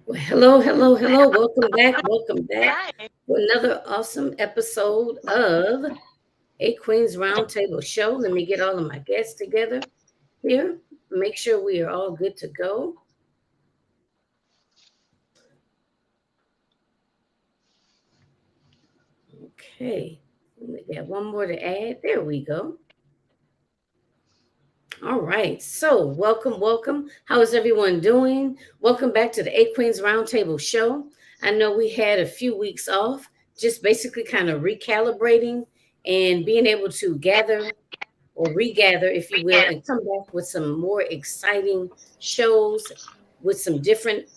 Well, hello, hello, hello. Welcome back. Welcome back Hi. to another awesome episode of A Queen's Roundtable Show. Let me get all of my guests together here. Make sure we are all good to go. Okay. We got one more to add. There we go. All right. So, welcome, welcome. How is everyone doing? Welcome back to the A Queens Roundtable Show. I know we had a few weeks off, just basically kind of recalibrating and being able to gather or regather, if you will, and come back with some more exciting shows with some different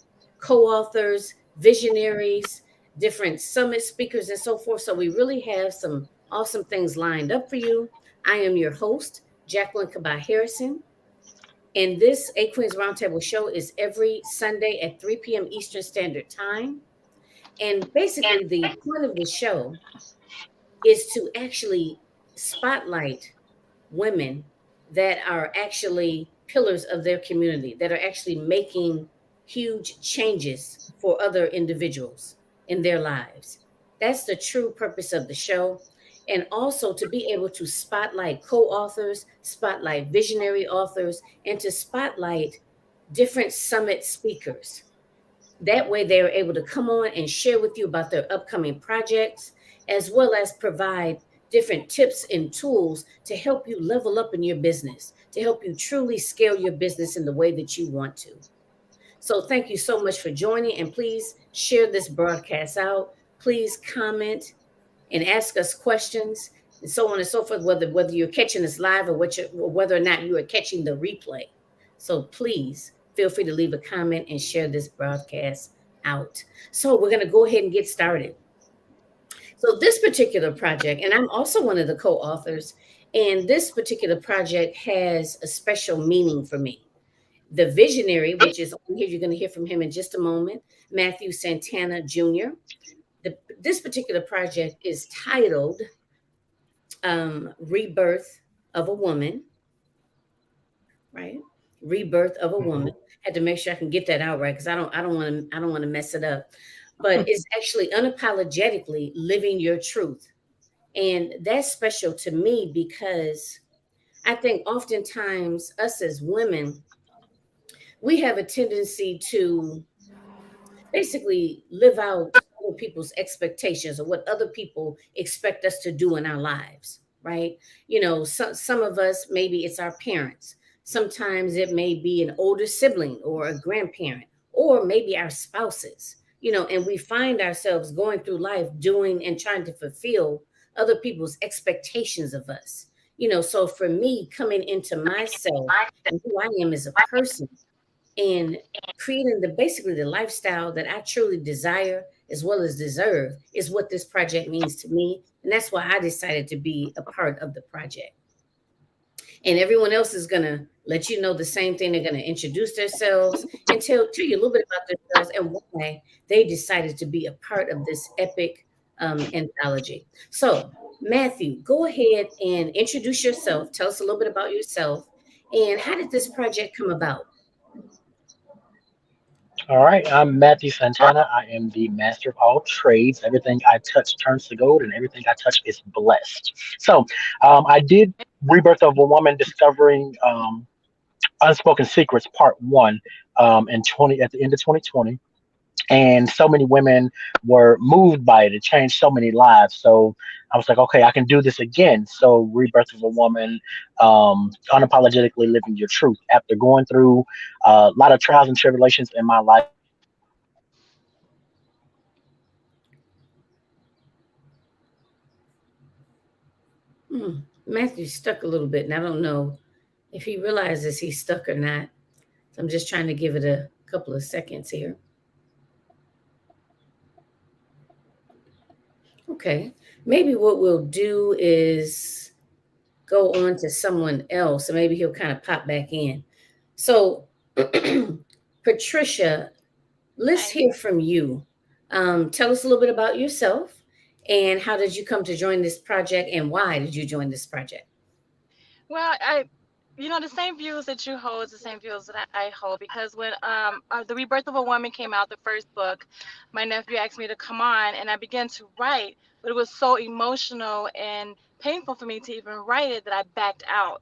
co authors, visionaries, different summit speakers, and so forth. So, we really have some awesome things lined up for you. I am your host, Jacqueline Kabah Harrison. And this A Queens Roundtable show is every Sunday at 3 p.m. Eastern Standard Time. And basically, the point of the show is to actually spotlight women that are actually pillars of their community, that are actually making huge changes for other individuals in their lives. That's the true purpose of the show. And also to be able to spotlight co authors, spotlight visionary authors, and to spotlight different summit speakers. That way, they are able to come on and share with you about their upcoming projects, as well as provide different tips and tools to help you level up in your business, to help you truly scale your business in the way that you want to. So, thank you so much for joining, and please share this broadcast out. Please comment and ask us questions, and so on and so forth. Whether you're catching us live or whether or not you are catching the replay. So please feel free to leave a comment and share this broadcast out. So we're going to go ahead and get started. So this particular project, and I'm also one of the co-authors, and this particular project has a special meaning for me. The visionary, which is on here, you're going to hear from him in just a moment, Matthew Santana Jr. This particular project is titled Rebirth of a Woman, right? Rebirth of a Woman. Mhm. Had to make sure I can get that out right because I don't want to mess it up. But it's actually unapologetically living your truth. And that's special to me because I think oftentimes us as women, we have a tendency to basically live out other people's expectations or what other people expect us to do in our lives, right? Some of us, maybe it's our parents. Sometimes it may be an older sibling or a grandparent, or maybe our spouses, and we find ourselves going through life doing and trying to fulfill other people's expectations of us. So for me, coming into myself and who I am as a person, and creating the basically the lifestyle that I truly desire as well as deserve is what this project means to me. And that's why I decided to be a part of the project. And everyone else is going to let you know the same thing. They're going to introduce themselves and tell you a little bit about themselves and why they decided to be a part of this epic anthology. So, Matthew, go ahead and introduce yourself. Tell us a little bit about yourself and how did this project come about? All right, I'm Matthew Santana. I am the master of all trades. Everything I touch turns to gold, and everything I touch is blessed. So, I did Rebirth of a Woman, discovering unspoken secrets, part one, in 20 at the end of 2020. And so many women were moved by it. It changed so many lives. So I was like, okay, I can do this again. So Rebirth of a Woman, unapologetically living your truth. After going through a lot of trials and tribulations in my life, I decided to do this again. So Matthew's stuck a little bit, and I don't know if he realizes he's stuck or not. So I'm just trying to give it a couple of seconds here. Okay. Maybe what we'll do is go on to someone else, and maybe he'll kind of pop back in. So, Patricia, let's Hi. hear from you. Tell us a little bit about yourself and how did you come to join this project and why did you join this project? Well, I the same views that you hold is the same views that I hold, because when the Rebirth of a Woman came out, the first book, my nephew asked me to come on, and I began to write, but it was so emotional and painful for me to even write it that I backed out.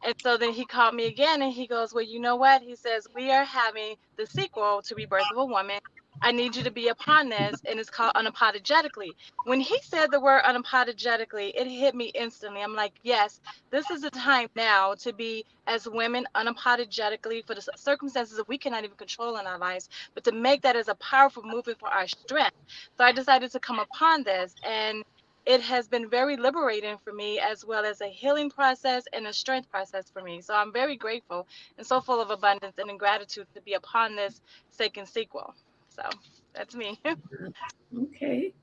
And so then he called me again, and he goes, "Well, you know what?" He says, "We are having the sequel to Rebirth of a Woman. I need you to be upon this, and it's called Unapologetically." When he said the word unapologetically, it hit me instantly. I'm like, yes, this is the time now to be, as women, unapologetically for the circumstances that we cannot even control in our lives, but to make that as a powerful movement for our strength. So I decided to come upon this, and it has been very liberating for me, as well as a healing process and a strength process for me. So I'm very grateful and so full of abundance and in gratitude to be upon this second sequel. So that's me. Okay.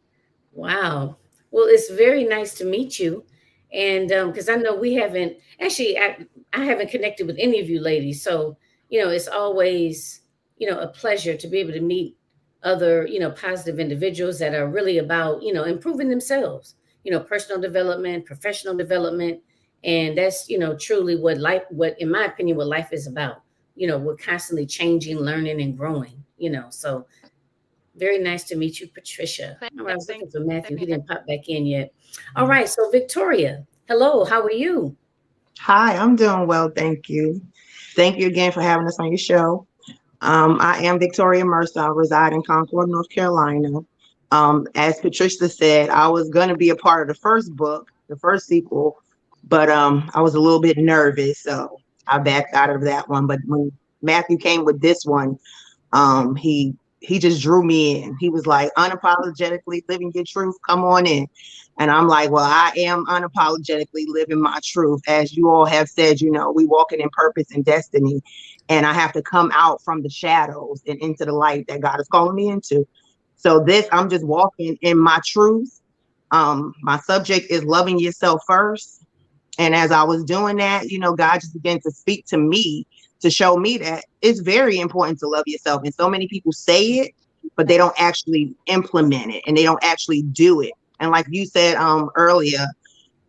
Wow. Well, it's very nice to meet you. And because I know we haven't actually, I haven't connected with any of you ladies. So, it's always, a pleasure to be able to meet other, positive individuals that are really about, improving themselves, personal development, professional development. And that's, truly what, in my opinion, what life is about. We're constantly changing, learning, and growing, So very nice to meet you, Patricia. Same, All right, I was same, looking for Matthew. same He here. didn't pop back in yet. All right, so Victoria, hello, how are you? Hi, I'm doing well, thank you. Thank you again for having us on your show. I am Victoria Mercer. I reside in Concord, North Carolina. As Patricia said, I was going to be a part of the first book, the first sequel, but I was a little bit nervous, so I backed out of that one. But when Matthew came with this one, he just drew me in. He was like, unapologetically living your truth, come on in. And I'm like, well, I am unapologetically living my truth. As you all have said, we walking in purpose and destiny. And I have to come out from the shadows and into the light that God is calling me into. So this, I'm just walking in my truth. My subject is loving yourself first. And as I was doing that, God just began to speak to me to show me that it's very important to love yourself. And so many people say it, but they don't actually implement it and they don't actually do it. And like you said earlier,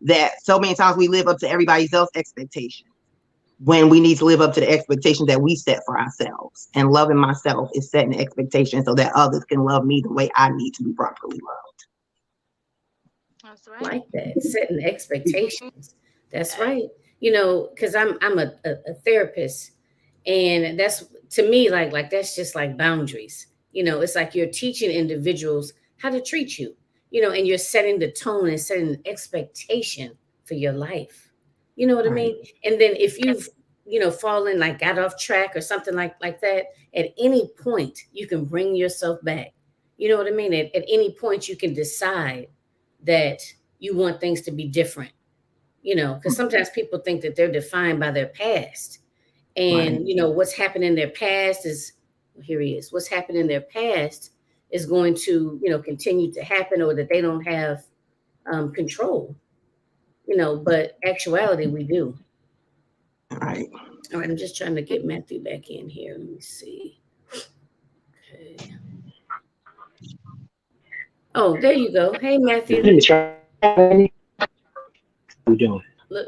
that so many times we live up to everybody else's expectations when we need to live up to the expectations that we set for ourselves. And loving myself is setting the expectation so that others can love me the way I need to be properly loved. That's right. Like that, setting expectations. That's Yes. right. Because I'm a therapist, and that's to me like that's just like boundaries. It's like you're teaching individuals how to treat you. And you're setting the tone and setting an expectation for your life. You know what I Right, mean? And then if you've fallen, like got off track or something like that, at any point you can bring yourself back. You know what I mean? At any point you can decide that you want things to be different. Because sometimes people think that they're defined by their past, right, and what's happened in their past is, well, here he is, what's happened in their past is going to continue to happen, or that they don't have control. But actuality we do. right. All right, I'm just trying to get Matthew back in here. Let me see. Okay. Oh, there you go. Hey, Matthew. Let me try. How we doing? Look,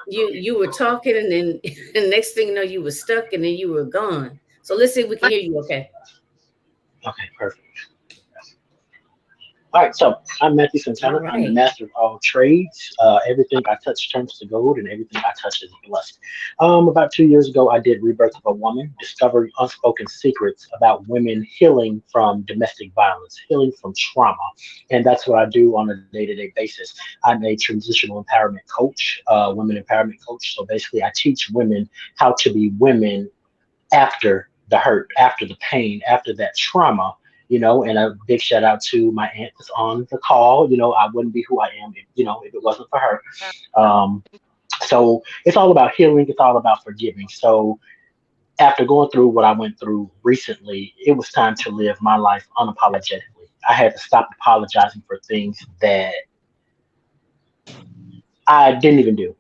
you were talking, and then and next thing you know, you were stuck, and then you were gone. So let's see if we can hear you. Okay. Okay, perfect. All right, so I'm Matthew All Santana. I'm the right. master of all trades. Everything I touch turns to gold, and everything I touch is blessed. About 2 years ago, I did Rebirth of a Woman, discovering unspoken secrets about women healing from domestic violence, healing from trauma. And that's what I do on a day-to-day basis. I'm a transitional empowerment coach, women empowerment coach. So basically, I teach women how to be women after the hurt, after the pain, after that trauma. And a big shout out to my aunt that's on the call. I wouldn't be who I am if it wasn't for her. Um, so it's all about healing. It's all about forgiving. So after going through what I went through recently, it was time to live my life unapologetically. I had to stop apologizing for things that I didn't even do.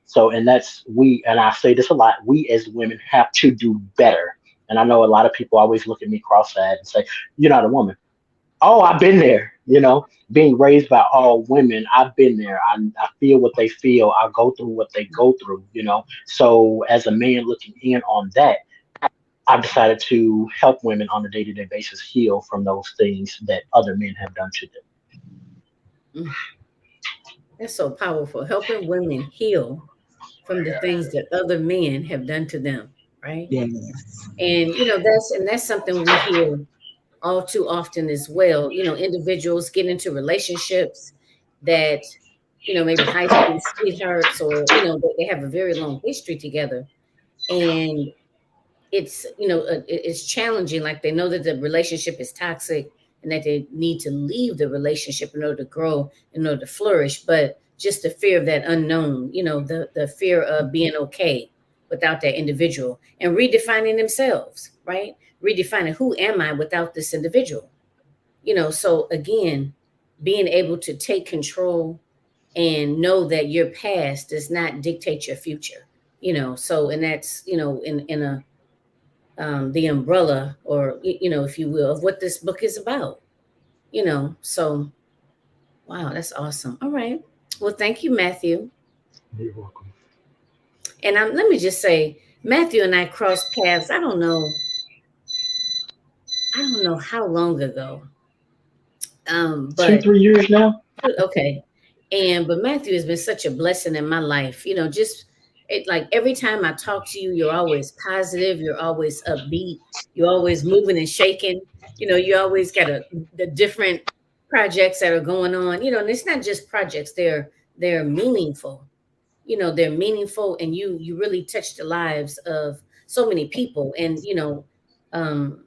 So, and and I say this a lot, we as women have to do better. And I know a lot of people always look at me cross eyed and say, "You're not a woman." Oh, I've been there. Being raised by all women, I've been there. I feel what they feel. I go through what they go through. So as a man looking in on that, I've decided to help women on a day-to-day basis heal from those things that other men have done to them. Mm, that's so powerful. Helping women heal from the things that other men have done to them, right? Yes. And that's something we hear all too often as well. Individuals get into relationships that, maybe high school sweethearts, or they have a very long history together, and it's challenging. Like, they know that the relationship is toxic and that they need to leave the relationship in order to grow, in order to flourish, but just the fear of that unknown, the fear of being okay without that individual, and redefining themselves, right? Redefining, who am I without this individual? So again, being able to take control and know that your past does not dictate your future. So, and that's, in a the umbrella, or if you will, of what this book is about. So wow, that's awesome. All right, well, thank you, Matthew. You're welcome. And let me just say, Matthew and I crossed paths. I don't know how long ago, Two, but 3 years now. okay. But Matthew has been such a blessing in my life. Just like every time I talk to you, you're always positive, you're always upbeat, you're always moving and shaking. You always got the different projects that are going on. And it's not just projects, they're meaningful. They're meaningful, and you really touch the lives of so many people. And um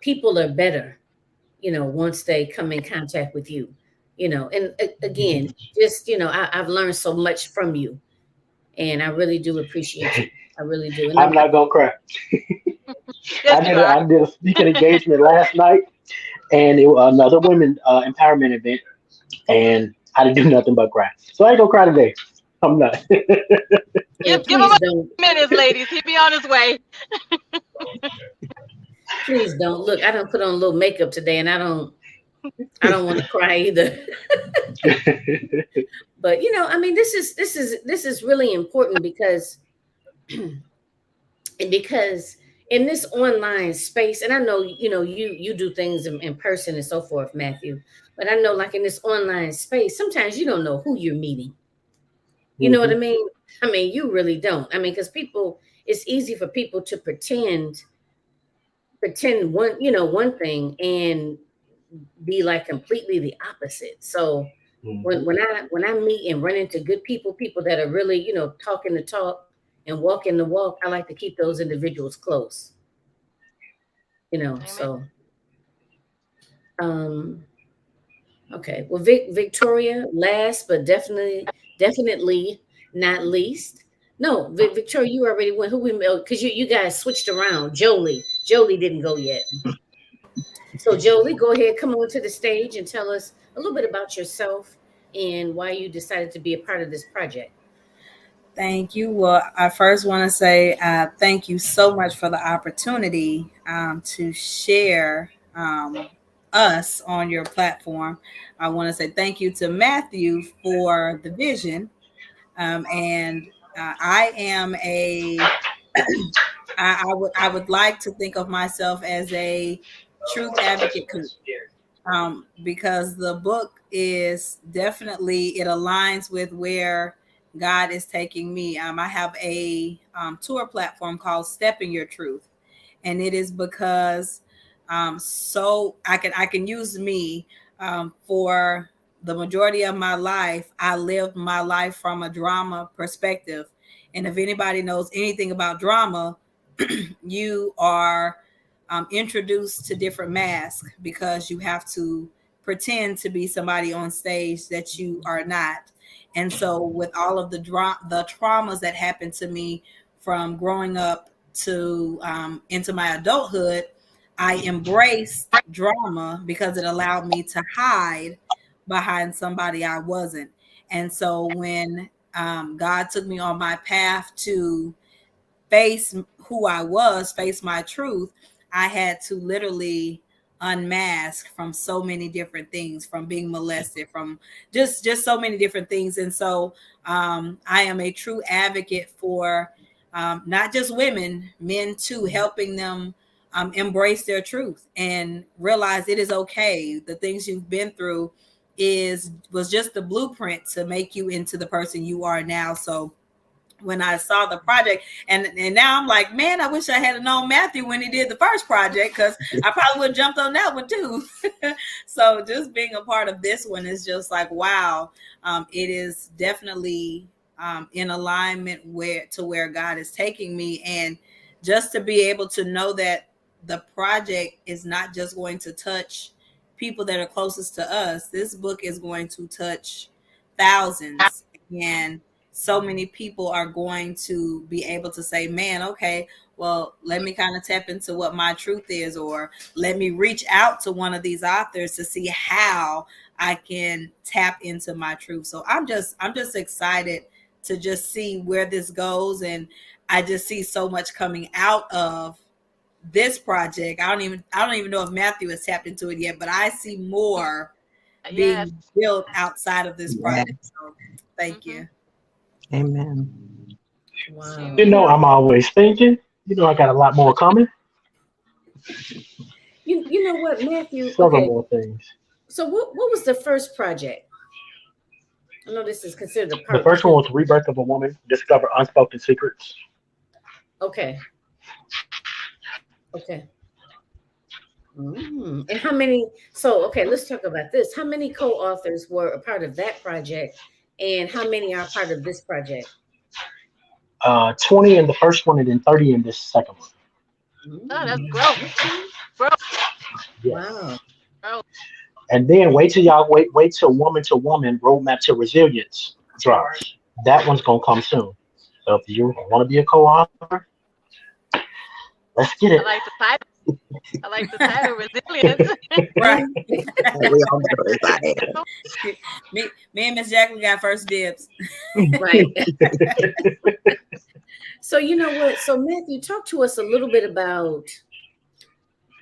people are better, once they come in contact with you, and again, just, I've learned so much from you, and I really do appreciate you. I really do. And I'm not gonna cry. Yes, you are. I did a speaking engagement last night, and it was another women empowerment event, and I didn't do nothing but cry. So I ain't gonna cry today. I'm not. and Give him please a don't, minute, ladies. He be on his way. please don't look. I don't put on a little makeup today, and I don't want to cry either. But I mean, this is really important, because because in this online space, and I know, you do things in person and so forth, Matthew, but I know, like, in this online space, sometimes you don't know who you're meeting. You know what I Mhm. mean? I mean, you really don't. I mean, because people, it's easy for people to pretend one thing and be like completely the opposite. So Mhm. when I meet and run into good people that are really, talking the talk and walking the walk, I like to keep those individuals close. Amen. So um okay. Well, Victoria, last but definitely not least. No, Victoria, you already went. Who we, because you guys switched around. Jolie didn't go yet. So Jolie, go ahead, come on to the stage and tell us a little bit about yourself and why you decided to be a part of this project. Thank you. Well, I first want to say thank you so much for the opportunity to share us on your platform. I want to say thank you to Matthew for the vision. And I am I would like to think of myself as a truth advocate coach, because the book is definitely, it aligns with where God is taking me. I have a tour platform called Step in Your Truth, and it is because so I can use me for the majority of my life. I lived my life from a drama perspective, and if anybody knows anything about drama, you are introduced to different masks because you have to pretend to be somebody on stage that you are not. And so, with all of the traumas that happened to me from growing up to into my adulthood, I embraced drama because it allowed me to hide behind somebody I wasn't. And so, when God took me on my path to face who I was, face my truth, I had to literally unmasked from so many different things, from being molested, from just so many different things. And so I am a true advocate for not just women, men too, helping them embrace their truth and realize it is okay. The things you've been through was just the blueprint to make you into the person you are now. So when I saw the project, and now I'm like, man, I wish I had known Matthew when he did the first project, because I probably would have jumped on that one too. So just being a part of this one is just like, wow, it is definitely in alignment where God is taking me. And just to be able to know that the project is not just going to touch people that are closest to us. This book is going to touch thousands, and so many people are going to be able to say, man, okay, well, let me kind of tap into what my truth is, or let me reach out to one of these authors to see how I can tap into my truth. So I'm just excited to just see where this goes. And I just see so much coming out of this project. I don't even know if Matthew has tapped into it yet, but I see more Yes. being built outside of this Yeah. project. So thank Mm-hmm. you. Amen. Wow. You Amen. know, I'm always thinking. You know, I got a lot more coming. You know what, Matthew? Several Okay, more things. so what was the first project? I know this is considered a The part first one two. was Rebirth of a Woman, Discover Unspoken Secrets. Okay, okay. And how many? So, okay, let's talk about this. How many co-authors were a part of that project, and how many are part of this project? 20 in the first one and then 30 in this second one. Oh, that's Mm, growth. okay. Growth. Wow. Yes. Growth. And then wait till Woman Roadmap to Resilience drops. That one's gonna come soon. So if you want to be a co-author, let's get I it. like the title. I like the title. Resilience. Right. We all got it excited. Me and Miss Jacqueline got first dibs. Right. So you know what? So Matthew, talk to us a little bit about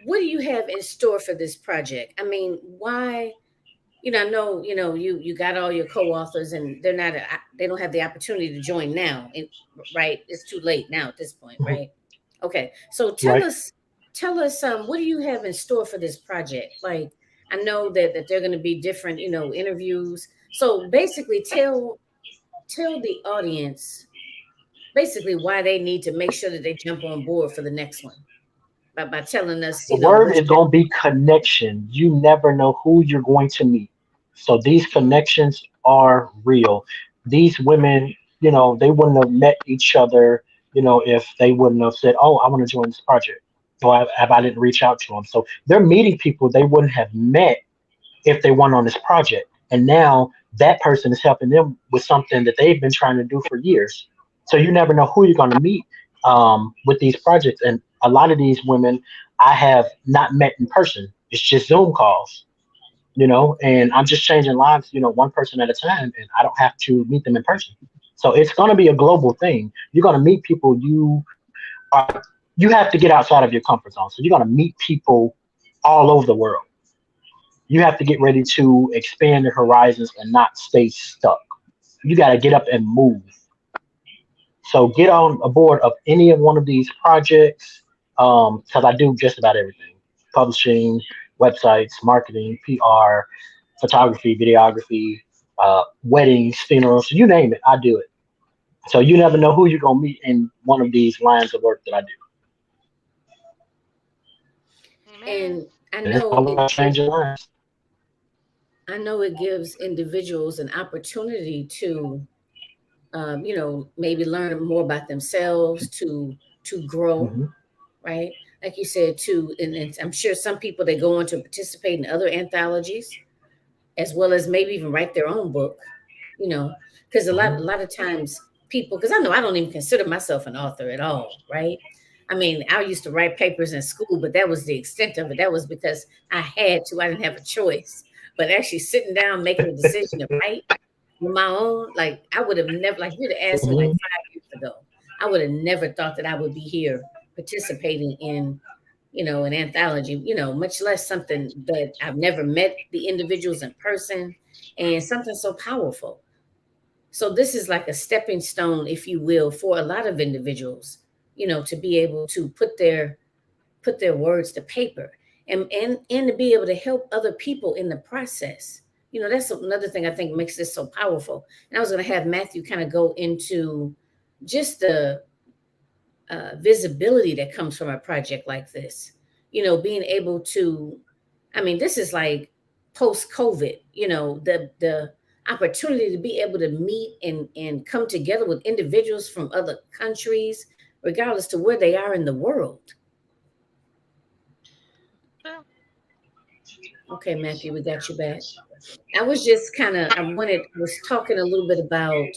what do you have in store for this project? I mean, why? I know, you got all your co-authors, and they don't have the opportunity to join now, right? It's too late now at this point, right? Okay, so tell Right. us, what do you have in store for this project? Like, I know that they're going to be different, interviews. So basically, tell the audience basically why they need to make sure that they jump on board for the next one by telling us, The word what is going to be connection. You never know who you're going to meet. So these Mm, connections are real. These women, they wouldn't have met each other, if they wouldn't have said, oh, I want to join this project. Or if I didn't reach out to them. So they're meeting people they wouldn't have met if they weren't on this project. And now that person is helping them with something that they've been trying to do for years. So you never know who you're going to meet with these projects. And a lot of these women I have not met in person. It's just Zoom calls, and I'm just changing lives, one person at a time, and I don't have to meet them in person. So it's going to be a global thing. You're going to meet people you have to get outside of your comfort zone. So you're going to meet people all over the world. You have to get ready to expand your horizons and not stay stuck. You got to get up and move. So get on aboard of any of one of these projects, because I do just about everything: publishing, websites, marketing, PR, photography, videography, weddings, funerals, you name it, I do it. So you never know who you're gonna meet in one of these lines of work that I do, amen. and I and it's know all about changing lives. it gives individuals an opportunity to, maybe learn more about themselves, to grow, Hmm. right? Like you said, and I'm sure some people, they go on to participate in other anthologies, as well as maybe even write their own book, you know, because a lot of times people, because I know I don't even consider myself an author at all, right? I mean, I used to write papers in school, but that was the extent of it. That was because I had to. I didn't have a choice. But actually sitting down, making a decision to write on my own, like I would have never, like if you'd have asked me like Hmm. 5 years ago, I would have never thought that I would be here participating in, an anthology, much less something that I've never met the individuals in person, and something so powerful. So this is like a stepping stone, if you will, for a lot of individuals, to be able to put their words to paper, and to be able to help other people in the process. That's another thing I think makes this so powerful. And I was going to have Matthew kind of go into just the visibility that comes from a project like this. Being able to, I mean, this is like post COVID. The opportunity to be able to meet and come together with individuals from other countries, regardless to where they are in the world. Okay, Matthew, we got you back. I was just I was talking a little bit about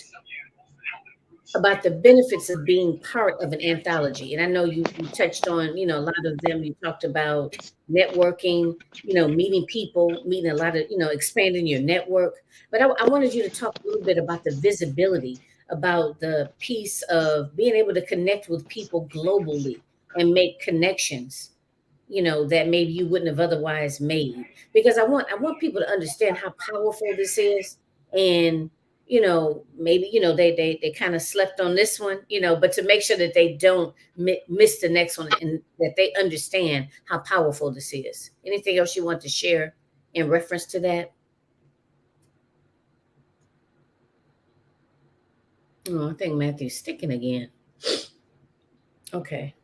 the benefits of being part of an anthology. And I know you touched on, a lot of them. You talked about networking, meeting people, meeting a lot of, expanding your network. But I wanted you to talk a little bit about the visibility, about the piece of being able to connect with people globally and make connections, that maybe you wouldn't have otherwise made. Because I want people to understand how powerful this is. And maybe they kind of slept on this one, but to make sure that they don't miss the next one, and that they understand how powerful this is. Anything else you want to share in reference to that? Oh, I think Matthew's sticking again. Okay.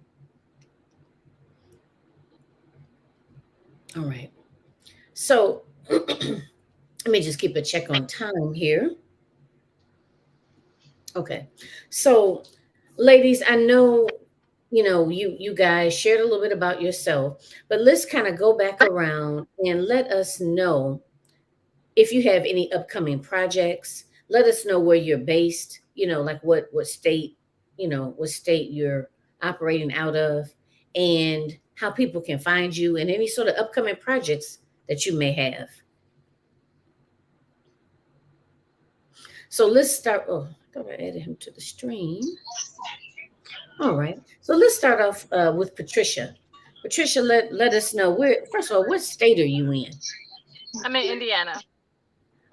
All right. So let me just keep a check on time here. Okay. So, ladies, I know, you guys shared a little bit about yourself, but let's kind of go back around and let us know if you have any upcoming projects. Let us know where you're based, like what state you're operating out of, and how people can find you, and any sort of upcoming projects that you may have. So let's start. Oh, I thought I added him to the stream. All right. So let's start off with Patricia. Patricia, let us know first of all, what state are you in? I'm in Indiana.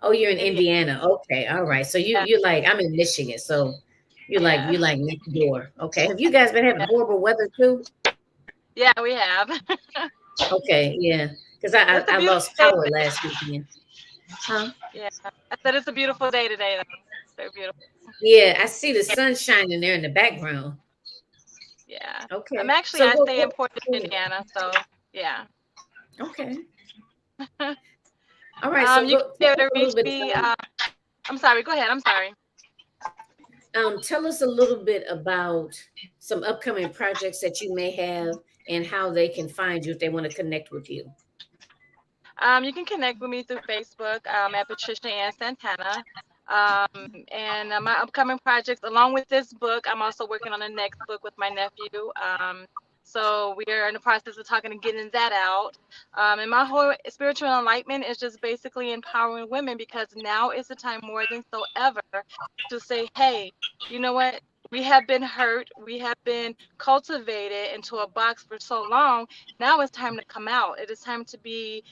Oh, you're in Indiana. Indiana. Okay. All right. So Yeah. you're like, I'm in Michigan. So you Yeah. like next door. Okay. Have you guys been having Yeah. horrible weather too? Yeah, we have. Okay. Yeah. Because I, It's a I beautiful lost day power today. last weekend. Huh? Yeah. I said it's a beautiful day today, though. Very beautiful. Yeah. I see the sun shining there in the background. Yeah. I'm Okay. actually, So I stay in Portland, go ahead. Indiana. So, yeah. Okay. All right. So You can be tell able us to a little reach bit me. about I'm sorry. Go ahead. I'm sorry. Tell us a little bit about some upcoming projects that you may have, and how they can find you if they want to connect with you. You can connect with me through Facebook at Patricia Ann Santana. And my upcoming projects, along with this book, I'm also working on the next book with my nephew. So we are in the process of talking and getting that out. And my whole spiritual enlightenment is just basically empowering women, because now is the time more than so ever to say, hey, you know what? We have been hurt. We have been cultivated into a box for so long. Now it's time to come out. It is time to be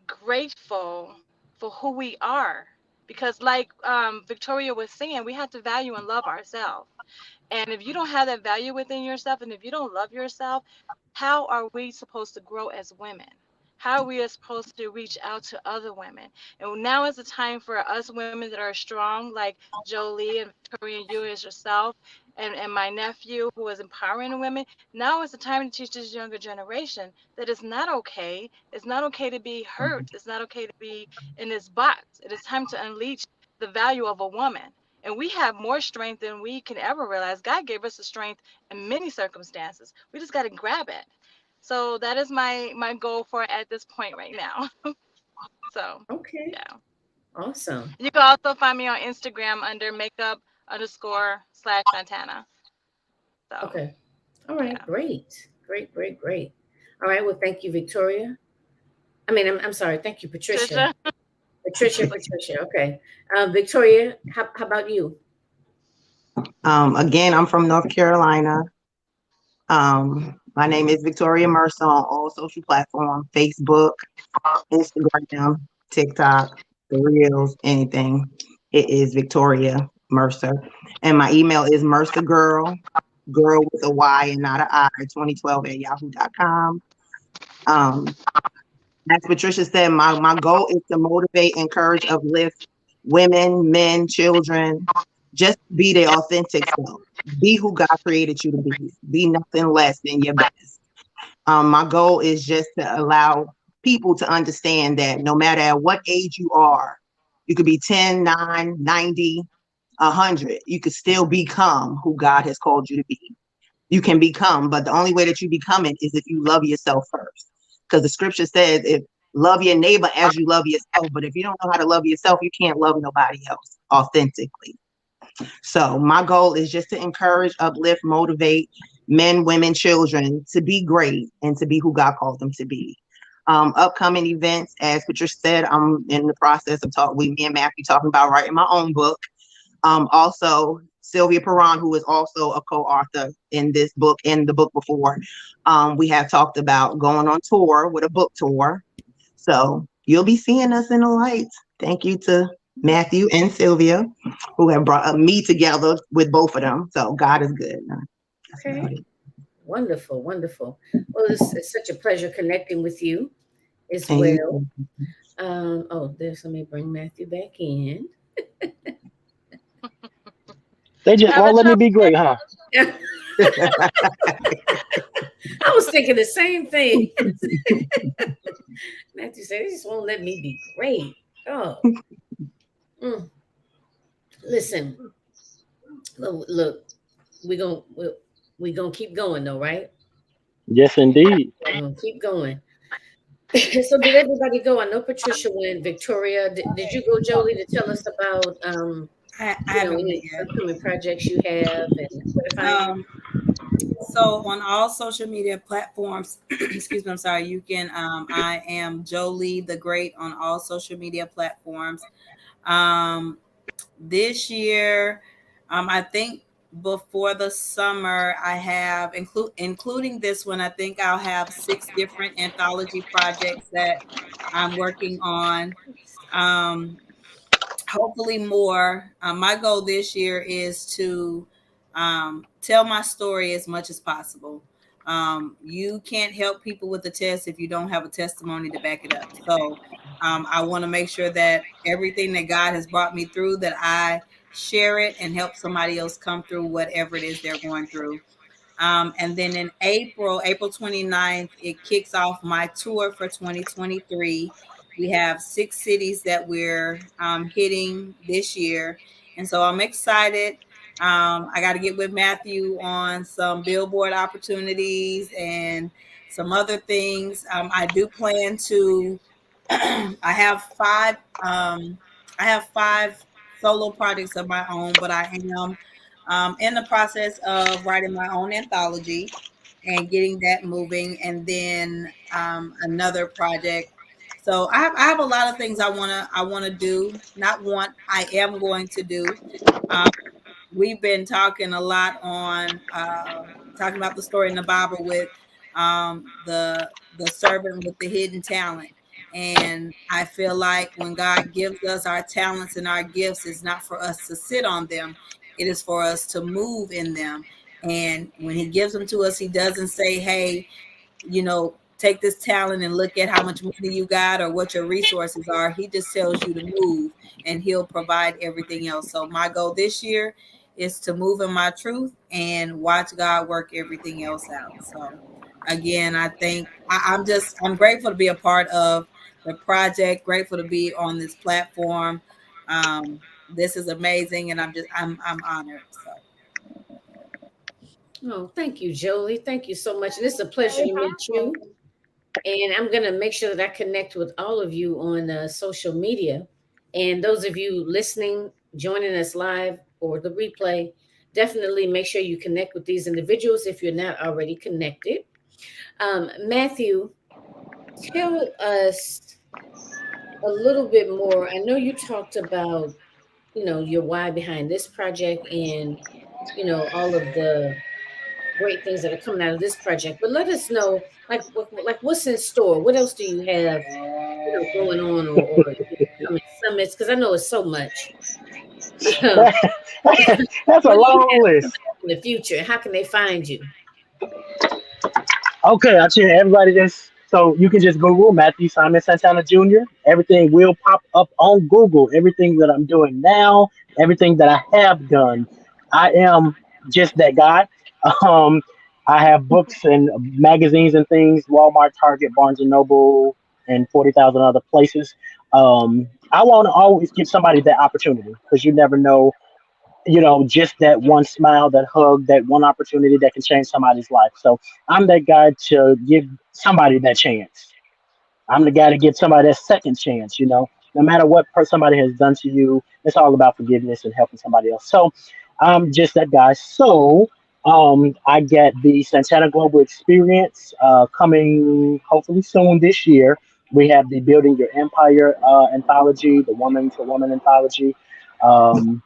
grateful for who we are, because like Victoria was saying, we have to value and love ourselves. And if you don't have that value within yourself, and if you don't love yourself, how are we supposed to grow as women? How are we supposed to reach out to other women? And now is the time for us women that are strong, like Jolie and Victoria, you as yourself, and my nephew who is empowering women. Now is the time to teach this younger generation that it's not okay. It's not okay to be hurt. It's not okay to be in this box. It is time to unleash the value of a woman, and we have more strength than we can ever realize. God gave us the strength in many circumstances. We just got to grab it. So that is my goal for at this point right now. So Okay. yeah. Awesome. You can also find me on Instagram under makeup_/Santana. So Okay. All right. yeah. Great. Great. Great. Great. All right. Well, thank you, Victoria. I mean, I'm sorry. Thank you, Patricia. Trisha. Patricia. Okay. Victoria, how about you? Again, I'm from North Carolina. My name is Victoria Mercer on all social platforms, Facebook, Instagram, TikTok, the Reels, anything. It is Victoria Mercer. And my email is girl with a Y and not an I, 2012 at yahoo.com. Um, as Patricia said, my goal is to motivate, encourage, uplift women, men, children. Just be their authentic self. Be who God created you to be. Be nothing less than your best. My goal is just to allow people to understand that no matter at what age you are, you could be 10, 9, 90, 100. You could still become who God has called you to be. You can become, but the only way that you become it is if you love yourself first. Because the scripture says, if love your neighbor as you love yourself, but if you don't know how to love yourself, you can't love nobody else authentically. So my goal is just to encourage, uplift, motivate men, women, children to be great and to be who God called them to be. Upcoming events, as Patricia said, I'm in the process of me and Matthew talking about writing my own book. Also, Sylvia Perron, who is also a co-author in this book, in the book before, we have talked about going on tour with a book tour. So you'll be seeing us in the lights. Thank you to Matthew and Sylvia, who have brought me together with both of them. So God is good. That's Okay. about it. Wonderful, wonderful. Well, it's such a pleasure connecting with you as And you, well. Let me bring Matthew back in. They just Have a won't let me be trouble. great, huh? I was thinking the same thing. Matthew said, "They just won't let me be great." Oh, mm. Listen, look, we gonna keep going though, right? Yes, indeed. We're gonna keep going. So, did everybody go? I know Patricia went. Victoria, did you go, Jolie, to tell us about I haven't went any yet. upcoming projects you have and where to find you? Um, so on all social media platforms, excuse me, I'm sorry, you can I am Jolie the Great on all social media platforms. Um, this year, I think before the summer, I have including this one. I think I'll have 6 different anthology projects that I'm working on. Um, Hopefully more. My goal this year is to tell my story as much as possible. You can't help people with the test if you don't have a testimony to back it up. So I want to make sure that everything that God has brought me through, that I share it and help somebody else come through whatever it is they're going through. And then in April 29th, it kicks off my tour for 2023. We have 6 cities that we're hitting this year. And so I'm excited. I got to get with Matthew on some billboard opportunities and some other things. I do plan to, I have five, I have 5 solo projects of my own, but I am in the process of writing my own anthology and getting that moving, and then another project. So I have a lot of things I wanna do. Not want, I am going to do. Um, we've been talking a lot on talking about the story in the Bible with the servant with the hidden talent. And I feel like when God gives us our talents and our gifts, it's not for us to sit on them. It is for us to move in them. And when he gives them to us, he doesn't say, hey, take this talent and look at how much money you got or what your resources are. He just tells you to move and he'll provide everything else. So my goal this year is to move in my truth and watch God work everything else out. So again, I think I'm grateful to be a part of the project, grateful to be on this platform. This is amazing and I'm honored. So Oh, thank you, Jolie. Thank you so much. And it's a pleasure Very to meet humble. you. And I'm going to make sure that I connect with all of you on social media. And those of you listening, joining us live or the replay, definitely make sure you connect with these individuals if you're not already connected. Matthew, tell us a little bit more. I know you talked about, your why behind this project and, all of the great things that are coming out of this project. But let us know, like what's in store. What else do you have, going on, or coming summits? Because I know it's so much. what That's a do you long have coming list. up in the future? And how can they find you? Okay, I tell everybody this. So you can just Google Matthew Simon Santana Jr. Everything will pop up on Google. Everything that I'm doing now, everything that I have done. I am just that guy. Um, I have books and magazines and things, Walmart, Target, Barnes and Noble, and 40,000 other places. I want to always give somebody that opportunity because you never know, just that one smile, that hug, that one opportunity that can change somebody's life. So I'm that guy to give somebody that chance. I'm the guy to give somebody that second chance. No matter what somebody has done to you, it's all about forgiveness and helping somebody else. So I'm just that guy. So I get the Santana Global Experience coming hopefully soon this year. We have the Building Your Empire anthology, the Woman to Woman anthology. Um,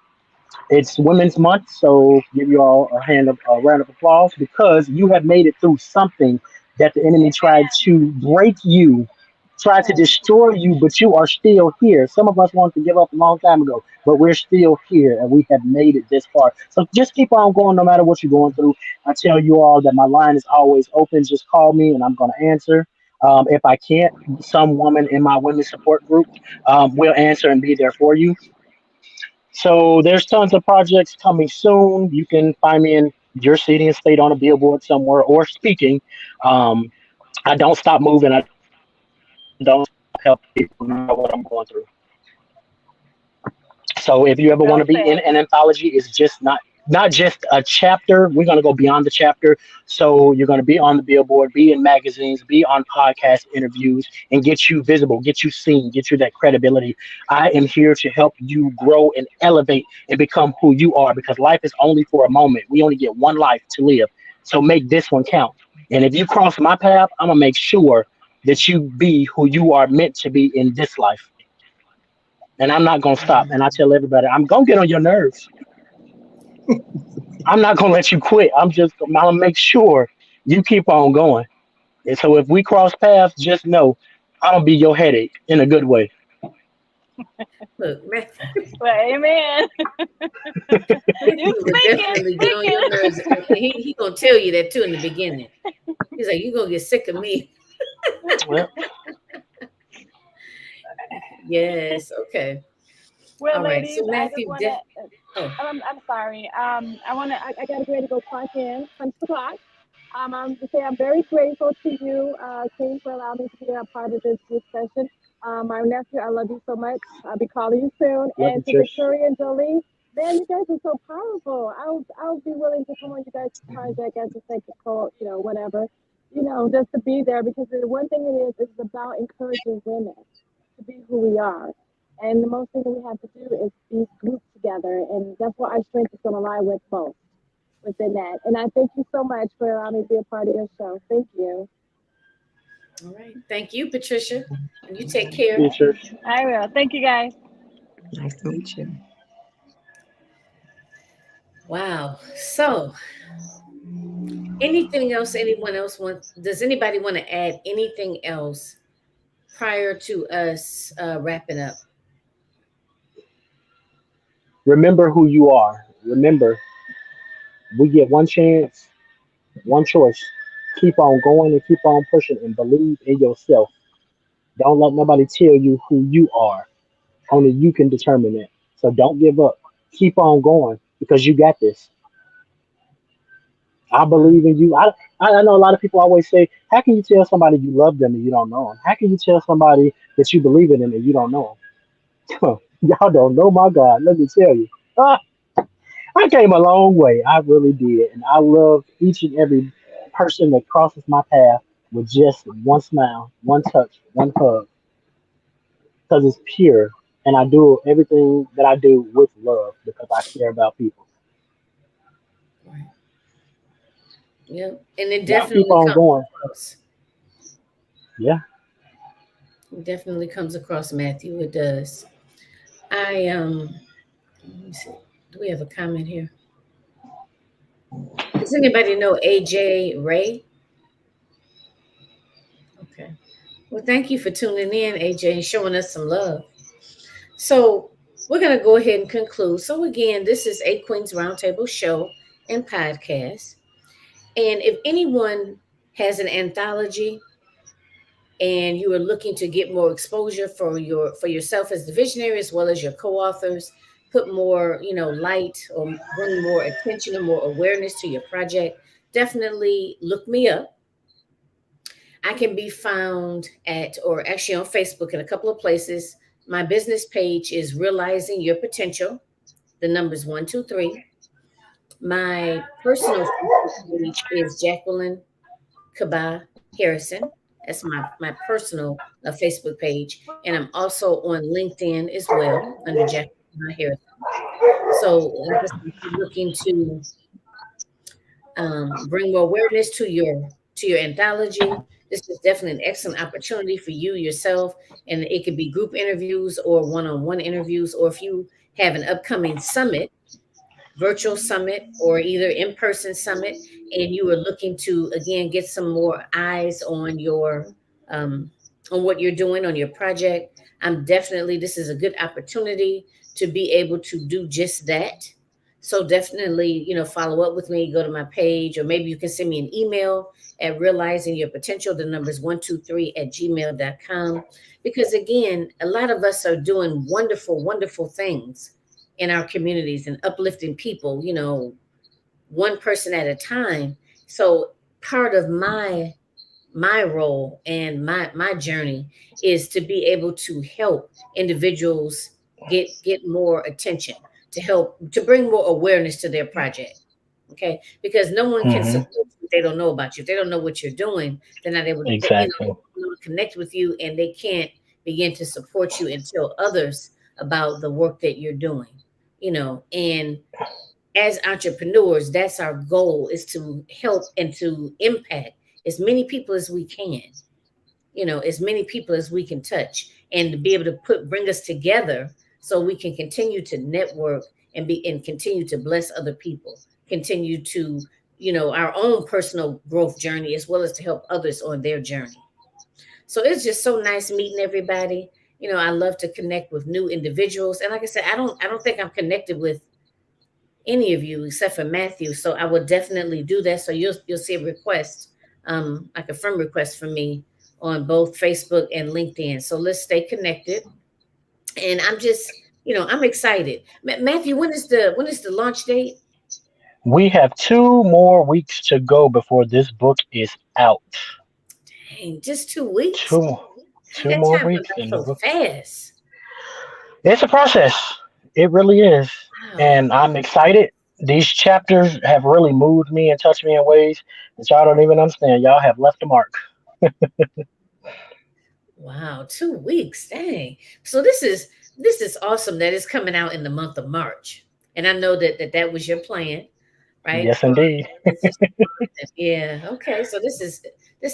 it's Women's Month, so give you all a round of applause because you have made it through something that the enemy tried to break you, tried to destroy you, but you are still here. Some of us wanted to give up a long time ago, but we're still here and we have made it this far. So just keep on going no matter what you're going through. I tell you all that my line is always open. Just call me and I'm going to answer. If I can't, some woman in my women's support group will answer and be there for you. So there's tons of projects coming soon. You can find me in your city and state on a billboard somewhere or speaking. Um, I don't stop moving. I don't stop helping people no matter what I'm going through. So if you ever want Well to be in said. an anthology, it's just not just a chapter. We're going to go beyond the chapter. So you're going to be on the billboard, be in magazines, be on podcast interviews, and get you visible, get you seen, get you that credibility. I am here to help you grow and elevate and become who you are because life is only for a moment. We only get one life to live. So make this one count. And if you cross my path, I'm going to make sure that you be who you are meant to be in this life. And I'm not gonna stop. And I tell everybody, I'm gonna get on your nerves. I'm not gonna let you quit. I'm gonna make sure you keep on going. And so if we cross paths, just know I'm gonna be your headache in a good way. Look, Well, amen. You Matthew would speaking, definitely get on speaking. your nerves, and he gonna tell you that too in the beginning. He's like, "You gonna get sick of me." Well, Yes. Okay. Well, All right. So ladies, I just Matthew, want to. oh, I'm sorry. I got to get ready to go clock in, punch the clock. To say I'm very grateful to you, King, for allowing me to be a part of this discussion. My nephew, I love you so much. I'll be calling you soon. love you, And to Trish. Victoria and Jolie, man, you guys are so powerful. I'll be willing to come on you guys' project as a second call, whatever, just to be there because the one thing it is about encouraging women to be who we are. And the most thing that we have to do is be grouped together, and that's what our strength is going to lie with both within that. And I thank you so much for allowing me to be a part of your show. Thank you. all right. Thank you, Patricia, and you take See you, care. Trish. I will. Thank you, guys. Nice to meet you. Wow. So, anything else? Anyone else want? Does anybody want to add anything else prior to us wrapping up? Remember who you are. Remember, we get one chance, one choice. Keep on going and keep on pushing and believe in yourself. Don't let nobody tell you who you are. Only you can determine it. So don't give up. Keep on going because you got this. I Wow. believe in you. I know a lot of people always say, how can you tell somebody you love them and you don't know them? How can you tell somebody that you believe in them and you don't know them? Y'all don't know my God. Let me tell you. Ah, I came a long way. I really did. And I love each and every person that crosses my path with just one smile, one touch, one hug because it's pure. And I do everything that I do with love because I care about people. Right. Yeah. And it Y'all keep definitely on comes going. across. Yeah. It definitely comes across, Matthew. It does. Let me see. Do we have a comment here? Does anybody know AJ Ray? Okay. Well, thank you for tuning in, AJ, and showing us some love. So we're going to go ahead and conclude. So again, this is A Queen's Roundtable show and podcast. And if anyone has an anthology and you are looking to get more exposure for yourself as the visionary as well as your co-authors, put more, light or bring more attention or more awareness to your project, definitely look me up. I can be found at, or actually on Facebook in a couple of places. My business page is Realizing Your Potential. The number's 123. My personal Facebook page is Jacqueline Kaba Harrison. That's my personal Facebook page. And I'm also on LinkedIn as well under Jacqueline Kaba Harrison. So, like I said, if you're looking to bring more awareness to your anthology, this is definitely an excellent opportunity for you yourself. And it could be group interviews or one-on-one interviews, or if you have an upcoming summit, virtual summit or either in-person summit, and you are looking to again get some more eyes on what you're doing on your project, this is a good opportunity to be able to do just that. So definitely, follow up with me, go to my page, or maybe you can send me an email at realizing your potential. The number is 123@gmail.com. Because again, a lot of us are doing wonderful, wonderful things in our communities and uplifting people, one person at a time. So part of my role and my journey is to be able to help individuals get more attention, to help to bring more awareness to their project. Okay, because no one can Hmm. support you if they don't know about you. If they don't know what you're doing, they're not able to, Exactly. connect with you, and they can't begin to support you and tell others about the work that you're doing. And as entrepreneurs, that's our goal, is to help and to impact as many people as we can, as many people as we can touch, and to be able to bring us together so we can continue to network and continue to bless other people, continue to, our own personal growth journey as well as to help others on their journey. So it's just so nice meeting everybody. I love to connect with new individuals. And like I said, I don't think I'm connected with any of you except for Matthew. So I will definitely do that. So you'll see a request, like a friend request from me on both Facebook and LinkedIn. So let's stay connected. And I'm just, I'm excited. Matthew, when is the launch date? We have 2 more weeks to go before this book is out. Dang, just 2 weeks. Two, two That more time went weeks, by and the so book. fast. It's a process. It really is, Wow. and I'm excited. These chapters have really moved me and touched me in ways that y'all don't even understand. Y'all have left a mark. Wow, 2 weeks. Dang. So this is awesome that it's coming out in the month of March. And I know that was your plan, right? Yes, For indeed. yeah. Okay. So this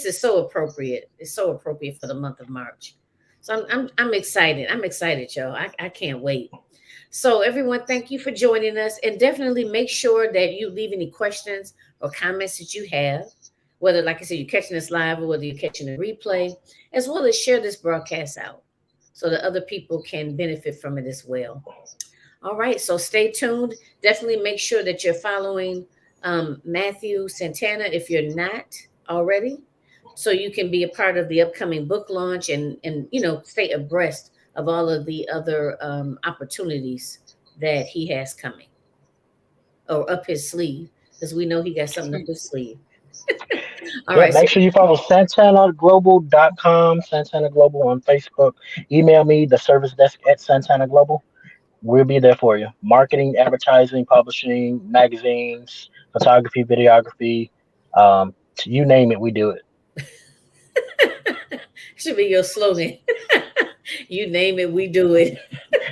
is so appropriate. It's so appropriate for the month of March. So I'm excited. I'm excited, y'all. I can't wait. So everyone, thank you for joining us, and definitely make sure that you leave any questions or comments that you have, whether, like I said, you're catching this live or whether you're catching a replay, as well as share this broadcast out so that other people can benefit from it as well. All right, so stay tuned. Definitely make sure that you're following Matthew Santana if you're not already, so you can be a part of the upcoming book launch and stay abreast of all of the other opportunities that he has coming or up his sleeve, because we know he got something up his sleeve. All Yep, right, so make sure you follow SantanaGlobal.com, Santana Global on Facebook. Email me, the service desk at Santana Global. We'll be there for you. Marketing, advertising, publishing, magazines, photography, videography, you name it, we do should be your slogan. You name it, we do it.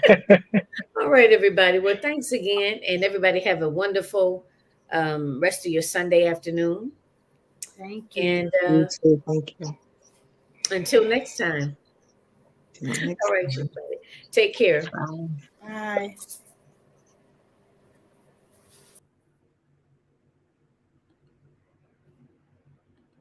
it. All right, everybody. Well, thanks again, and everybody have a wonderful rest of your Sunday afternoon. Thank you. And You too. Thank you. until next time. Till All next right, time. everybody. Take care. Bye. Bye.